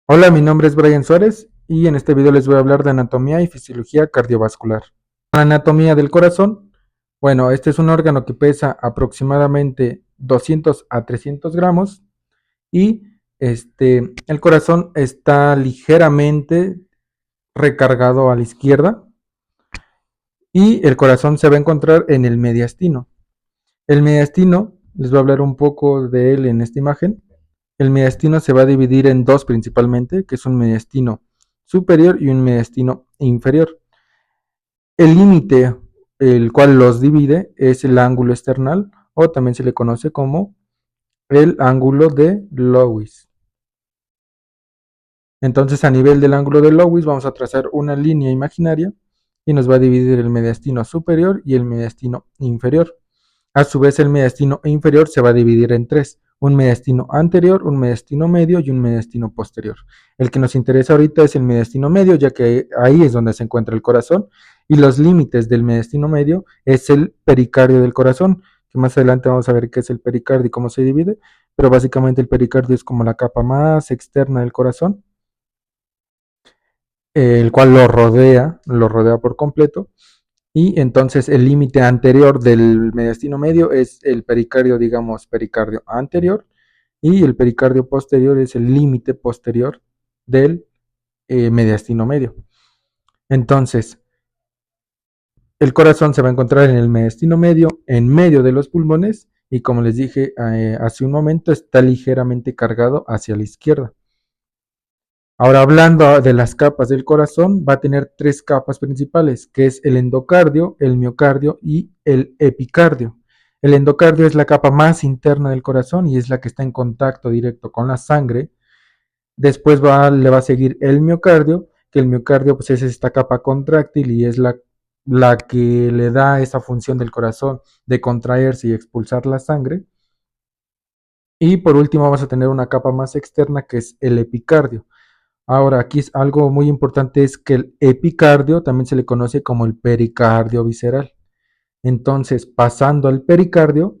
Hola, mi nombre es Brian Suárez y en este video les voy a hablar de anatomía y fisiología cardiovascular. La anatomía del corazón, bueno, este es un órgano que pesa aproximadamente 200 a 300 gramos y el corazón está ligeramente recargado a la izquierda y el corazón se va a encontrar en el mediastino. El mediastino, les voy a hablar un poco de él en esta imagen. El mediastino se va a dividir en dos principalmente, que es un mediastino superior y un mediastino inferior. El límite, el cual los divide, es el ángulo esternal o también se le conoce como el ángulo de Lewis. Entonces, a nivel del ángulo de Lewis vamos a trazar una línea imaginaria y nos va a dividir el mediastino superior y el mediastino inferior. A su vez, el mediastino inferior se va a dividir en tres: un mediastino anterior, un mediastino medio y un mediastino posterior. El que nos interesa ahorita es el mediastino medio, ya que ahí es donde se encuentra el corazón, y los límites del mediastino medio es el pericardio del corazón, que más adelante vamos a ver qué es el pericardio y cómo se divide, pero básicamente el pericardio es como la capa más externa del corazón, el cual lo rodea por completo. Y entonces el límite anterior del mediastino medio es el pericardio, digamos, pericardio anterior, y el pericardio posterior es el límite posterior del mediastino medio. Entonces, el corazón se va a encontrar en el mediastino medio, en medio de los pulmones, y como les dije hace un momento, está ligeramente cargado hacia la izquierda. Ahora, hablando de las capas del corazón, va a tener tres capas principales, que es el endocardio, el miocardio y el epicardio. El endocardio es la capa más interna del corazón y es la que está en contacto directo con la sangre. Después le va a seguir el miocardio, que el miocardio pues, es esta capa contráctil y es la que le da esa función del corazón de contraerse y expulsar la sangre. Y por último vamos a tener una capa más externa que es el epicardio. Ahora, aquí es algo muy importante, es que el epicardio también se le conoce como el pericardio visceral. Entonces, pasando al pericardio,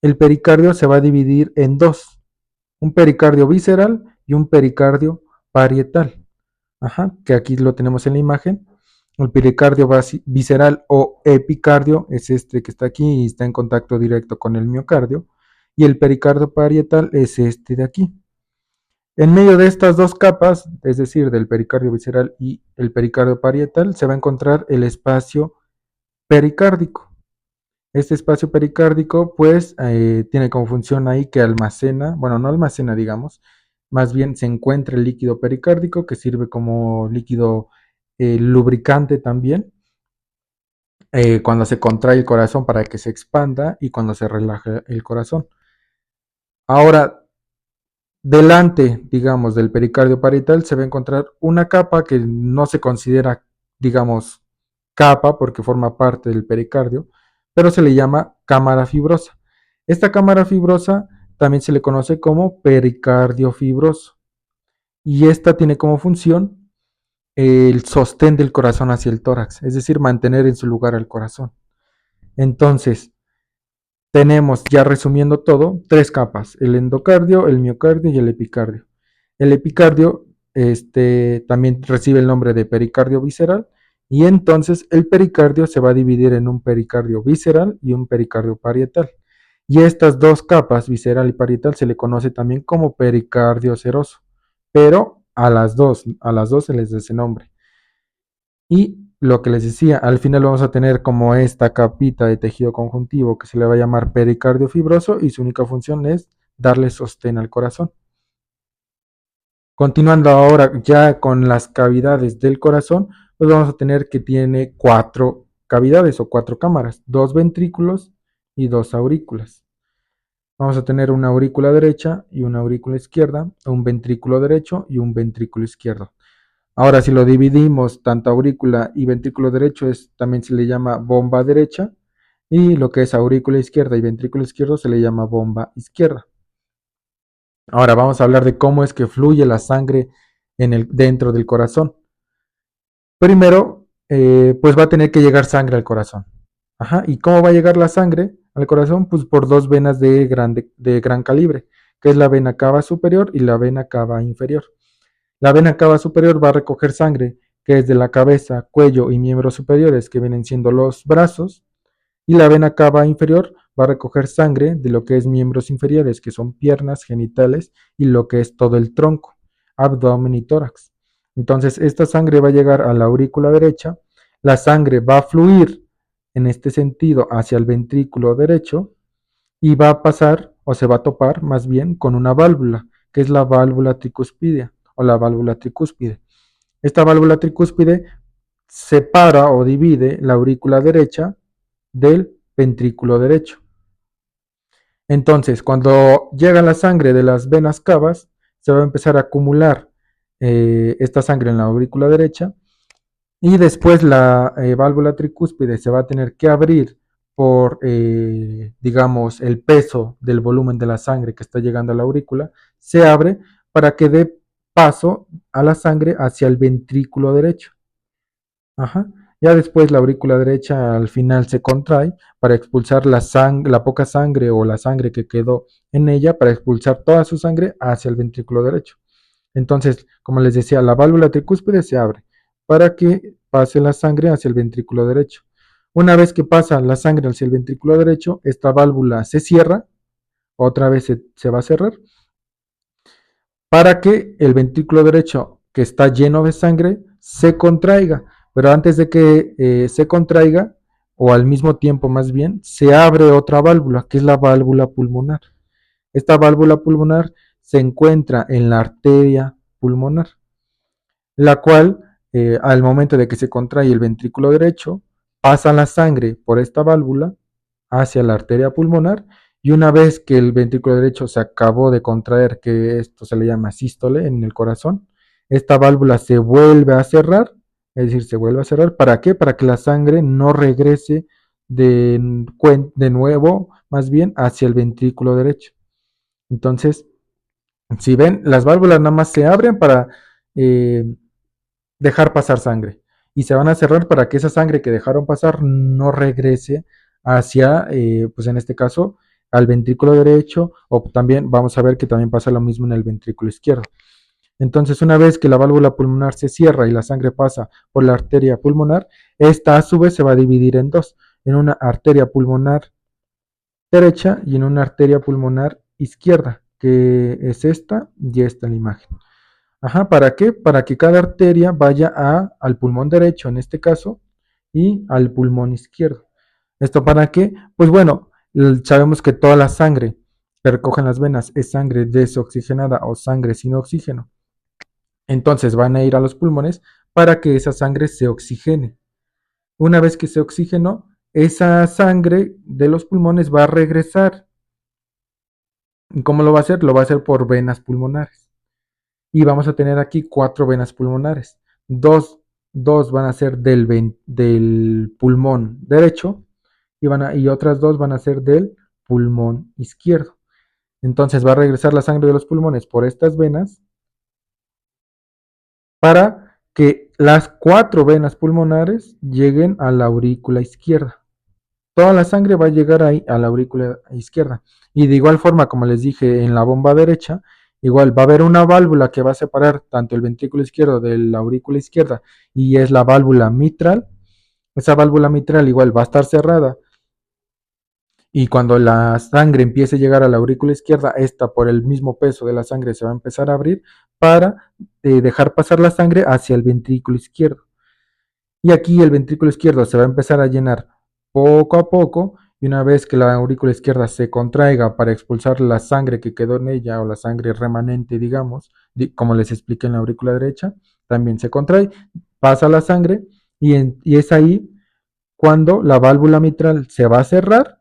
el pericardio se va a dividir en dos: un pericardio visceral y un pericardio parietal. Ajá, que aquí lo tenemos en la imagen. El pericardio visceral o epicardio es este que está aquí y está en contacto directo con el miocardio. Y el pericardio parietal es este de aquí. En medio de estas dos capas, es decir, del pericardio visceral y el pericardio parietal, se va a encontrar el espacio pericárdico. Este espacio pericárdico, pues, tiene como función ahí que almacena, bueno, no almacena, digamos, más bien se encuentra el líquido pericárdico que sirve como líquido lubricante también, cuando se contrae el corazón para que se expanda y cuando se relaja el corazón. Ahora, delante, digamos, del pericardio parietal se va a encontrar una capa que no se considera, digamos, capa porque forma parte del pericardio, pero se le llama cámara fibrosa. Esta cámara fibrosa también se le conoce como pericardio fibroso y esta tiene como función el sostén del corazón hacia el tórax, es decir, mantener en su lugar al corazón. Entonces, tenemos, ya resumiendo todo, tres capas: el endocardio, el miocardio y el epicardio. El epicardio también recibe el nombre de pericardio visceral, y entonces el pericardio se va a dividir en un pericardio visceral y un pericardio parietal. Y estas dos capas, visceral y parietal, se le conoce también como pericardio seroso, pero a las dos se les da ese nombre. Y lo que les decía, al final vamos a tener como esta capita de tejido conjuntivo que se le va a llamar pericardio fibroso y su única función es darle sostén al corazón. Continuando ahora ya con las cavidades del corazón, pues vamos a tener que tiene cuatro cavidades o cuatro cámaras: dos ventrículos y dos aurículas. Vamos a tener una aurícula derecha y una aurícula izquierda, un ventrículo derecho y un ventrículo izquierdo. Ahora, si lo dividimos, tanto aurícula y ventrículo derecho también se le llama bomba derecha, y lo que es aurícula izquierda y ventrículo izquierdo se le llama bomba izquierda. Ahora vamos a hablar de cómo es que fluye la sangre dentro del corazón. Primero, pues va a tener que llegar sangre al corazón. Ajá, ¿y cómo va a llegar la sangre al corazón? Pues por dos venas de gran calibre, que es la vena cava superior y la vena cava inferior. La vena cava superior va a recoger sangre que es de la cabeza, cuello y miembros superiores, que vienen siendo los brazos, y la vena cava inferior va a recoger sangre de lo que es miembros inferiores, que son piernas, genitales y lo que es todo el tronco, abdomen y tórax. Entonces, esta sangre va a llegar a la aurícula derecha, la sangre va a fluir en este sentido hacia el ventrículo derecho y va a pasar, o se va a topar más bien, con una válvula, que es la válvula tricúspide o la válvula tricúspide. Esta válvula tricúspide separa o divide la aurícula derecha del ventrículo derecho. Entonces, cuando llega la sangre de las venas cavas, se va a empezar a acumular esta sangre en la aurícula derecha y después la válvula tricúspide se va a tener que abrir por, digamos, el peso del volumen de la sangre que está llegando a la aurícula, se abre para que dé paso a la sangre hacia el ventrículo derecho. Ajá. Ya después la aurícula derecha al final se contrae para expulsar la poca sangre o la sangre que quedó en ella, para expulsar toda su sangre hacia el ventrículo derecho. Entonces, como les decía, la válvula tricúspide se abre para que pase la sangre hacia el ventrículo derecho. Una vez que pasa la sangre hacia el ventrículo derecho, esta válvula se cierra, otra vez se va a cerrar, para que el ventrículo derecho, que está lleno de sangre, se contraiga. Pero antes de que se contraiga, o al mismo tiempo más bien, se abre otra válvula, que es la válvula pulmonar. Esta válvula pulmonar se encuentra en la arteria pulmonar, la cual al momento de que se contrae el ventrículo derecho, pasa la sangre por esta válvula hacia la arteria pulmonar, y una vez que el ventrículo derecho se acabó de contraer, que esto se le llama sístole en el corazón, esta válvula se vuelve a cerrar, es decir, se vuelve a cerrar. ¿Para qué? Para que la sangre no regrese de nuevo, más bien, hacia el ventrículo derecho. Entonces, si ven, las válvulas nada más se abren para eh, dejar pasar sangre y se van a cerrar para que esa sangre que dejaron pasar no regrese hacia, pues en este caso, al ventrículo derecho, o también vamos a ver que también pasa lo mismo en el ventrículo izquierdo. Entonces, una vez que la válvula pulmonar se cierra y la sangre pasa por la arteria pulmonar, esta a su vez se va a dividir en dos, en una arteria pulmonar derecha y en una arteria pulmonar izquierda, que es esta y esta en la imagen. Ajá, ¿para qué? Para que cada arteria vaya al pulmón derecho en este caso y al pulmón izquierdo. ¿Esto para qué? Pues bueno, sabemos que toda la sangre que recogen las venas es sangre desoxigenada o sangre sin oxígeno. Entonces van a ir a los pulmones para que esa sangre se oxigene. Una vez que se oxigenó, esa sangre de los pulmones va a regresar. ¿Y cómo lo va a hacer? Lo va a hacer por venas pulmonares. Y vamos a tener aquí 4 venas pulmonares. Dos van a ser del pulmón derecho y otras 2 van a ser del pulmón izquierdo. Entonces va a regresar la sangre de los pulmones por estas venas para que las 4 venas pulmonares lleguen a la aurícula izquierda. Toda la sangre va a llegar ahí a la aurícula izquierda. Y de igual forma, como les dije en la bomba derecha, igual va a haber una válvula que va a separar tanto el ventrículo izquierdo de la aurícula izquierda, y es la válvula mitral. Esa válvula mitral igual va a estar cerrada, y cuando la sangre empiece a llegar a la aurícula izquierda, esta por el mismo peso de la sangre se va a empezar a abrir para dejar pasar la sangre hacia el ventrículo izquierdo. Y aquí el ventrículo izquierdo se va a empezar a llenar poco a poco, y una vez que la aurícula izquierda se contraiga para expulsar la sangre que quedó en ella, o la sangre remanente, digamos, como les expliqué en la aurícula derecha, también se contrae, pasa la sangre, y es ahí cuando la válvula mitral se va a cerrar,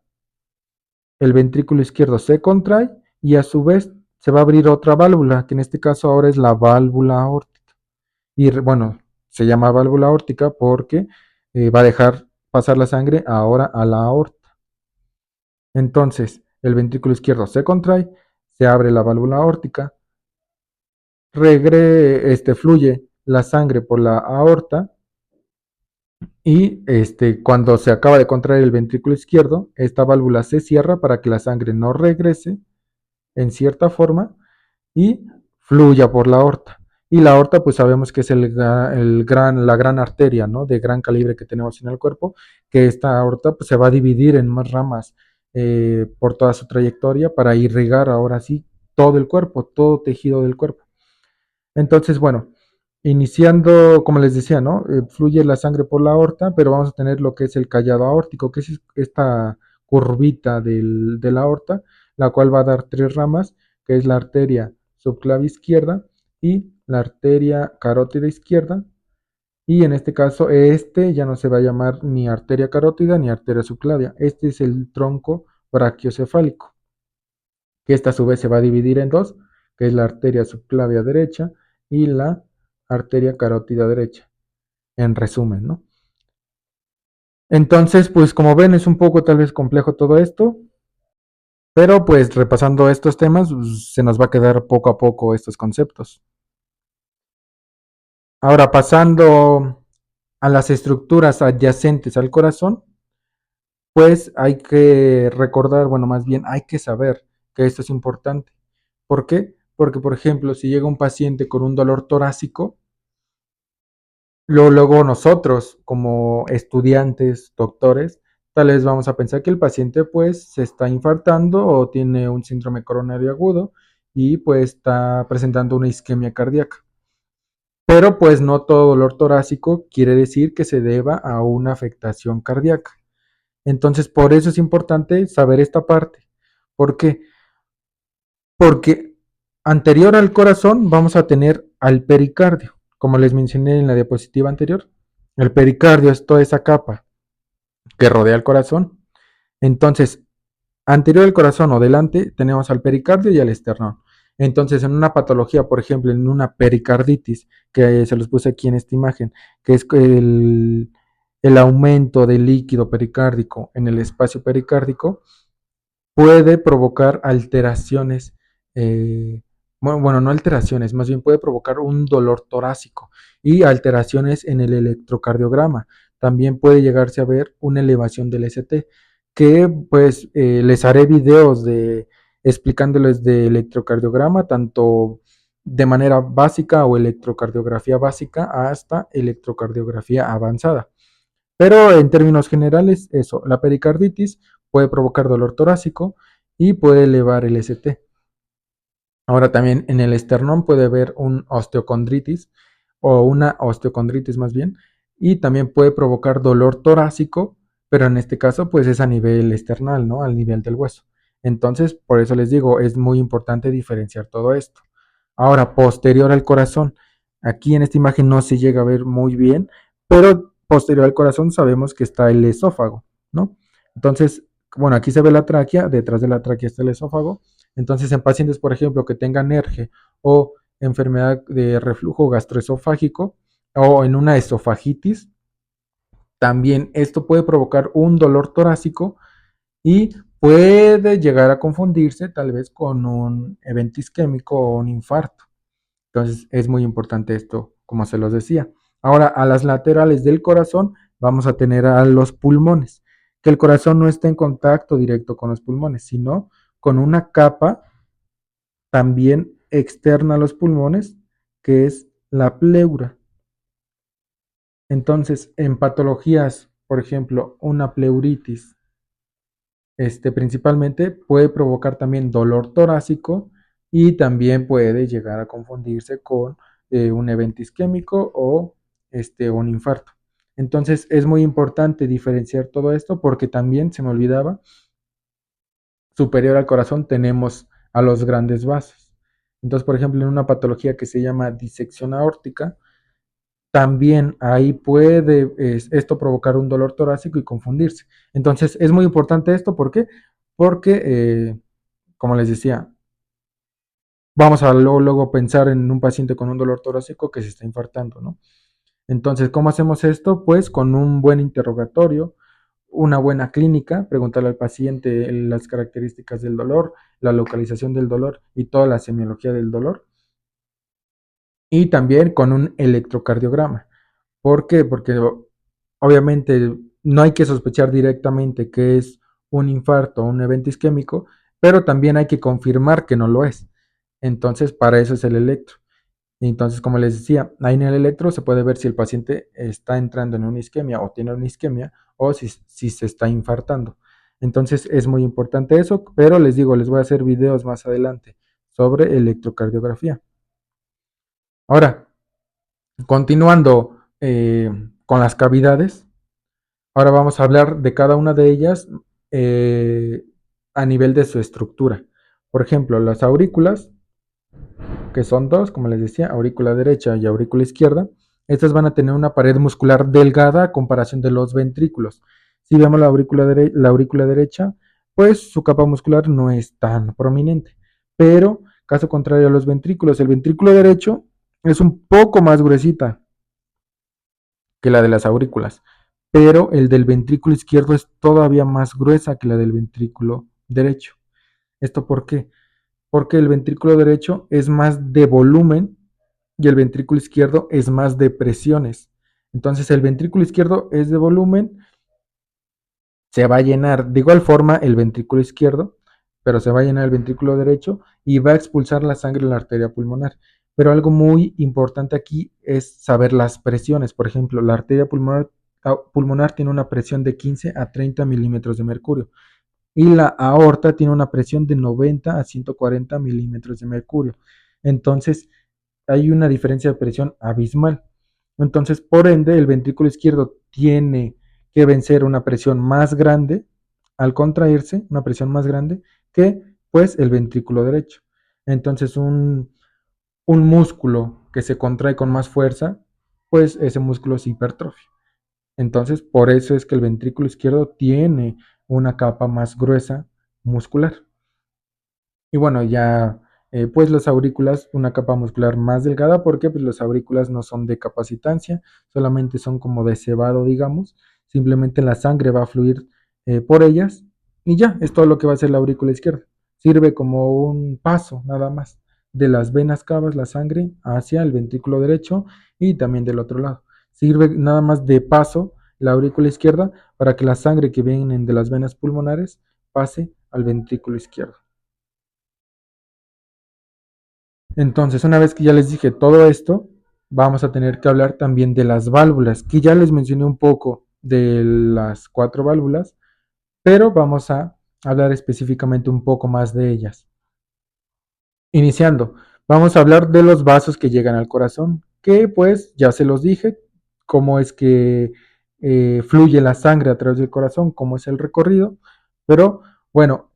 el ventrículo izquierdo se contrae y a su vez se va a abrir otra válvula, que en este caso ahora es la válvula aórtica. Y bueno, se llama válvula aórtica porque va a dejar pasar la sangre ahora a la aorta. Entonces, el ventrículo izquierdo se contrae, se abre la válvula aórtica, fluye la sangre por la aorta, y cuando se acaba de contraer el ventrículo izquierdo, esta válvula se cierra para que la sangre no regrese en cierta forma y fluya por la aorta. Y la aorta, pues sabemos que es la gran arteria, ¿no? De gran calibre que tenemos en el cuerpo, que esta aorta pues, se va a dividir en más ramas por toda su trayectoria para irrigar ahora sí todo el cuerpo, todo tejido del cuerpo. Entonces, bueno, iniciando, como les decía, ¿no? Fluye la sangre por la aorta, pero vamos a tener lo que es el callado aórtico, que es esta curvita de la aorta, la cual va a dar tres ramas, que es la arteria subclavia izquierda y la arteria carótida izquierda. Y en este caso, este ya no se va a llamar ni arteria carótida ni arteria subclavia. Este es el tronco brachiocefálico, que esta a su vez se va a dividir en dos, que es la arteria subclavia derecha y la arteria carótida derecha, en resumen, ¿no? Entonces, pues como ven, es un poco tal vez complejo todo esto, pero pues repasando estos temas, pues, se nos va a quedar poco a poco estos conceptos. Ahora, pasando a las estructuras adyacentes al corazón, pues hay que recordar, bueno, más bien hay que saber que esto es importante. ¿Por qué? Porque, por ejemplo, si llega un paciente con un dolor torácico, luego nosotros, como estudiantes, doctores, tal vez vamos a pensar que el paciente pues se está infartando o tiene un síndrome coronario agudo y pues está presentando una isquemia cardíaca. Pero pues no todo dolor torácico quiere decir que se deba a una afectación cardíaca. Entonces, por eso es importante saber esta parte. ¿Por qué? Porque anterior al corazón vamos a tener al pericardio. Como les mencioné en la diapositiva anterior, el pericardio es toda esa capa que rodea el corazón. Entonces, anterior al corazón o delante tenemos al pericardio y al esternón. Entonces, en una patología, por ejemplo, en una pericarditis, que se los puse aquí en esta imagen, que es el aumento del líquido pericárdico en el espacio pericárdico, puede provocar alteraciones, bueno, no alteraciones, más bien puede provocar un dolor torácico y alteraciones en el electrocardiograma. También puede llegarse a ver una elevación del ST, que pues les haré videos de explicándoles de electrocardiograma, tanto de manera básica o electrocardiografía básica hasta electrocardiografía avanzada. Pero en términos generales, eso, la pericarditis puede provocar dolor torácico y puede elevar el ST. Ahora también en el esternón puede haber un osteocondritis o una osteocondritis más bien, y también puede provocar dolor torácico, pero en este caso pues es a nivel esternal, ¿no? Al nivel del hueso. Entonces, por eso les digo, es muy importante diferenciar todo esto. Ahora, posterior al corazón, aquí en esta imagen no se llega a ver muy bien, pero posterior al corazón sabemos que está el esófago, ¿no? Entonces, bueno, aquí se ve la tráquea, detrás de la tráquea está el esófago. Entonces, en pacientes, por ejemplo, que tengan ERGE o enfermedad de reflujo gastroesofágico o en una esofagitis, también esto puede provocar un dolor torácico y puede llegar a confundirse tal vez con un evento isquémico o un infarto. Entonces es muy importante esto, como se los decía. Ahora, a las laterales del corazón vamos a tener a los pulmones, que el corazón no está en contacto directo con los pulmones, sino con una capa también externa a los pulmones, que es la pleura. Entonces, en patologías, por ejemplo, una pleuritis, principalmente puede provocar también dolor torácico y también puede llegar a confundirse con un evento isquémico o un infarto. Entonces es muy importante diferenciar todo esto porque también se me olvidaba, superior al corazón tenemos a los grandes vasos. Entonces, por ejemplo, en una patología que se llama disección aórtica, también ahí puede esto provocar un dolor torácico y confundirse. Entonces, es muy importante esto, ¿por qué? Porque, como les decía, vamos a luego pensar en un paciente con un dolor torácico que se está infartando, ¿no? Entonces, ¿cómo hacemos esto? Pues con un buen interrogatorio, una buena clínica, preguntarle al paciente las características del dolor, la localización del dolor y toda la semiología del dolor. Y también con un electrocardiograma. ¿Por qué? Porque obviamente no hay que sospechar directamente que es un infarto o un evento isquémico, pero también hay que confirmar que no lo es. Entonces, para eso es el electro. Entonces, como les decía, ahí en el electro se puede ver si el paciente está entrando en una isquemia o tiene una isquemia o si se está infartando. Entonces, es muy importante eso, pero les digo, les voy a hacer videos más adelante sobre electrocardiografía. Ahora, continuando con las cavidades, ahora vamos a hablar de cada una de ellas eh, a nivel de su estructura. Por ejemplo, las aurículas, que son dos, como les decía, aurícula derecha y aurícula izquierda. Estas van a tener una pared muscular delgada a comparación de los ventrículos. Si vemos la aurícula derecha, pues su capa muscular no es tan prominente. Pero, caso contrario a los ventrículos, el ventrículo derecho es un poco más gruesita que la de las aurículas, pero el del ventrículo izquierdo es todavía más gruesa que la del ventrículo derecho. ¿Esto por qué? Porque el ventrículo derecho es más de volumen y el ventrículo izquierdo es más de presiones. Entonces el ventrículo izquierdo es de volumen, se va a llenar de igual forma el ventrículo izquierdo, pero se va a llenar el ventrículo derecho y va a expulsar la sangre en la arteria pulmonar. Pero algo muy importante aquí es saber las presiones. Por ejemplo, la arteria pulmonar tiene una presión de 15 a 30 milímetros de mercurio y la aorta tiene una presión de 90 a 140 milímetros de mercurio. Entonces, hay una diferencia de presión abismal. Entonces, por ende, el ventrículo izquierdo tiene que vencer una presión más grande al contraerse, una presión más grande que pues el ventrículo derecho. Entonces, un músculo que se contrae con más fuerza, pues ese músculo se hipertrofia. Entonces, por eso es que el ventrículo izquierdo tiene una capa más gruesa muscular. Y bueno, ya pues las aurículas, una capa muscular más delgada, porque pues las aurículas no son de capacitancia, solamente son como de cebado, digamos. Simplemente la sangre va a fluir por ellas y ya, es todo lo que va a hacer la aurícula izquierda. Sirve como un paso nada más de las venas cavas, la sangre hacia el ventrículo derecho y también del otro lado. Sirve nada más de paso la aurícula izquierda para que la sangre que viene de las venas pulmonares pase al ventrículo izquierdo. Entonces, una vez que ya les dije todo esto, vamos a tener que hablar también de las válvulas, que ya les mencioné un poco de las cuatro válvulas, pero vamos a hablar específicamente un poco más de ellas. Iniciando, vamos a hablar de los vasos que llegan al corazón, que pues ya se los dije, cómo es que fluye la sangre a través del corazón, cómo es el recorrido, pero bueno,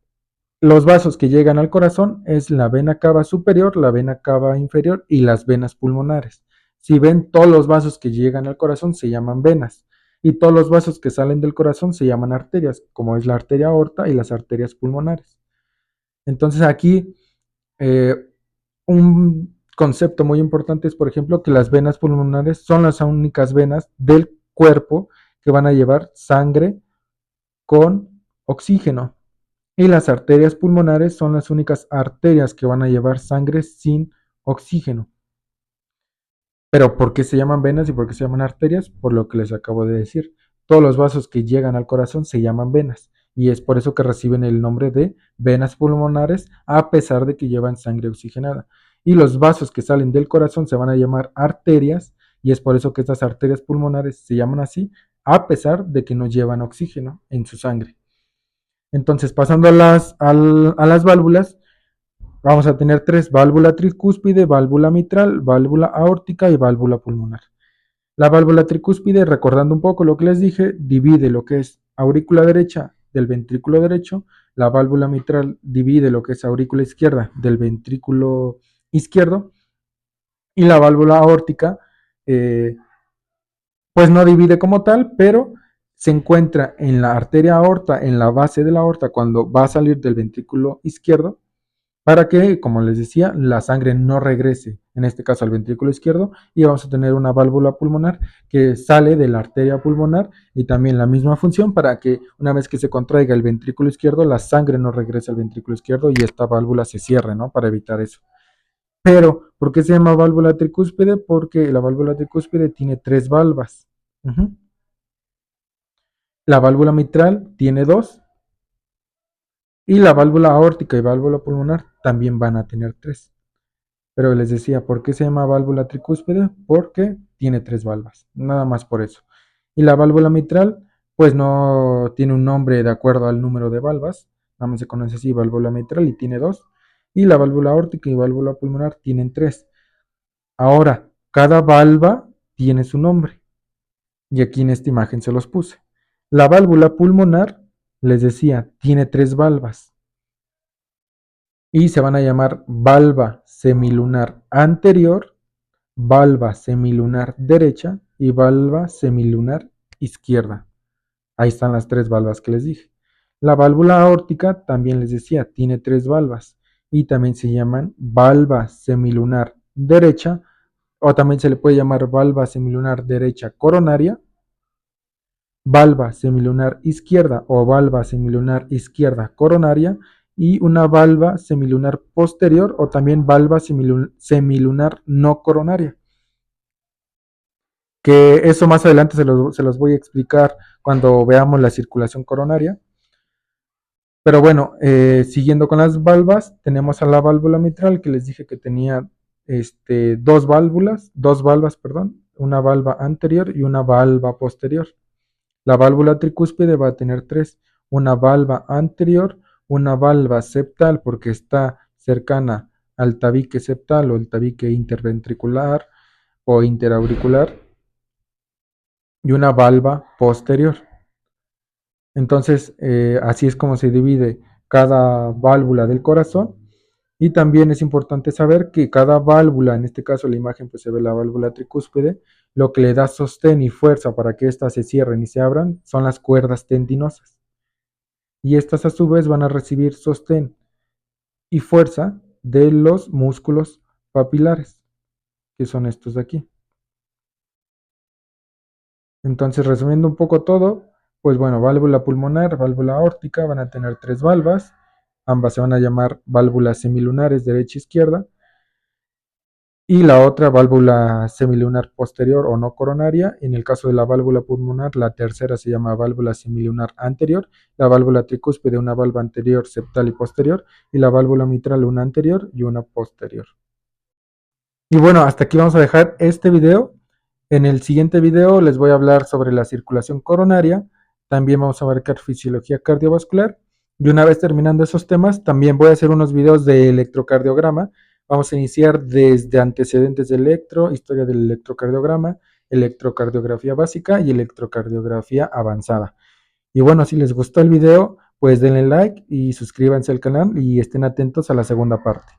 los vasos que llegan al corazón es la vena cava superior, la vena cava inferior y las venas pulmonares. Si ven, todos los vasos que llegan al corazón se llaman venas y todos los vasos que salen del corazón se llaman arterias, como es la arteria aorta y las arterias pulmonares. Entonces aquí eh, un concepto muy importante es, por ejemplo, que las venas pulmonares son las únicas venas del cuerpo que van a llevar sangre con oxígeno. Y las arterias pulmonares son las únicas arterias que van a llevar sangre sin oxígeno. Pero ¿por qué se llaman venas y por qué se llaman arterias? Por lo que les acabo de decir. Todos los vasos que llegan al corazón se llaman venas y es por eso que reciben el nombre de venas pulmonares a pesar de que llevan sangre oxigenada. Y los vasos que salen del corazón se van a llamar arterias y es por eso que estas arterias pulmonares se llaman así a pesar de que no llevan oxígeno en su sangre. Entonces, pasando a las válvulas, vamos a tener tres: válvula tricúspide, válvula mitral, válvula aórtica y válvula pulmonar. La válvula tricúspide, recordando un poco lo que les dije, divide lo que es aurícula derecha del ventrículo derecho, la válvula mitral divide lo que es aurícula izquierda del ventrículo izquierdo y la válvula aórtica eh, pues no divide como tal, pero se encuentra en la arteria aorta, en la base de la aorta, cuando va a salir del ventrículo izquierdo, para que, como les decía, la sangre no regrese, en este caso al ventrículo izquierdo, y vamos a tener una válvula pulmonar que sale de la arteria pulmonar y también la misma función para que una vez que se contraiga el ventrículo izquierdo, la sangre no regrese al ventrículo izquierdo y esta válvula se cierre, ¿no? Para evitar eso. Pero, ¿por qué se llama válvula tricúspide? Porque la válvula tricúspide tiene tres valvas. Uh-huh. La válvula mitral tiene dos y la válvula aórtica y válvula pulmonar también van a tener tres. Pero les decía, ¿por qué se llama válvula tricúspide? Porque tiene tres valvas, nada más por eso. Y la válvula mitral, pues no tiene un nombre de acuerdo al número de valvas, nada más se conoce así, válvula mitral y tiene dos. Y la válvula aórtica y válvula pulmonar tienen tres. Ahora, cada valva tiene su nombre. Y aquí en esta imagen se los puse. La válvula pulmonar, les decía, tiene tres valvas y se van a llamar valva semilunar anterior, valva semilunar derecha y valva semilunar izquierda. Ahí están las tres valvas que les dije. La válvula aórtica también les decía, tiene tres valvas y también se llaman valva semilunar derecha o también se le puede llamar valva semilunar derecha coronaria, valva semilunar izquierda o valva semilunar izquierda coronaria y una valva semilunar posterior o también valva semilunar no coronaria. Que eso más adelante se los voy a explicar cuando veamos la circulación coronaria. Pero bueno, siguiendo con las valvas, tenemos a la válvula mitral que les dije que tenía dos valvas, perdón, una valva anterior y una valva posterior. La válvula tricúspide va a tener tres, una valva anterior, una valva septal porque está cercana al tabique septal o el tabique interventricular o interauricular y una valva posterior. Entonces, así es como se divide cada válvula del corazón. Y también es importante saber que cada válvula, en este caso la imagen pues se ve la válvula tricúspide, lo que le da sostén y fuerza para que éstas se cierren y se abran son las cuerdas tendinosas. Y estas a su vez van a recibir sostén y fuerza de los músculos papilares, que son estos de aquí. Entonces, resumiendo un poco todo, pues bueno, válvula pulmonar, válvula aórtica van a tener tres valvas, ambas se van a llamar válvulas semilunares derecha e izquierda, y la otra válvula semilunar posterior o no coronaria. En el caso de la válvula pulmonar, la tercera se llama válvula semilunar anterior, la válvula tricúspide una valva anterior, septal y posterior, y la válvula mitral una anterior y una posterior. Y bueno, hasta aquí vamos a dejar este video. En el siguiente video les voy a hablar sobre la circulación coronaria, también vamos a abarcar fisiología cardiovascular y una vez terminando esos temas, también voy a hacer unos videos de electrocardiograma. Vamos a iniciar desde antecedentes de electro, historia del electrocardiograma, electrocardiografía básica y electrocardiografía avanzada. Y bueno, si les gustó el video, pues denle like y suscríbanse al canal y estén atentos a la segunda parte.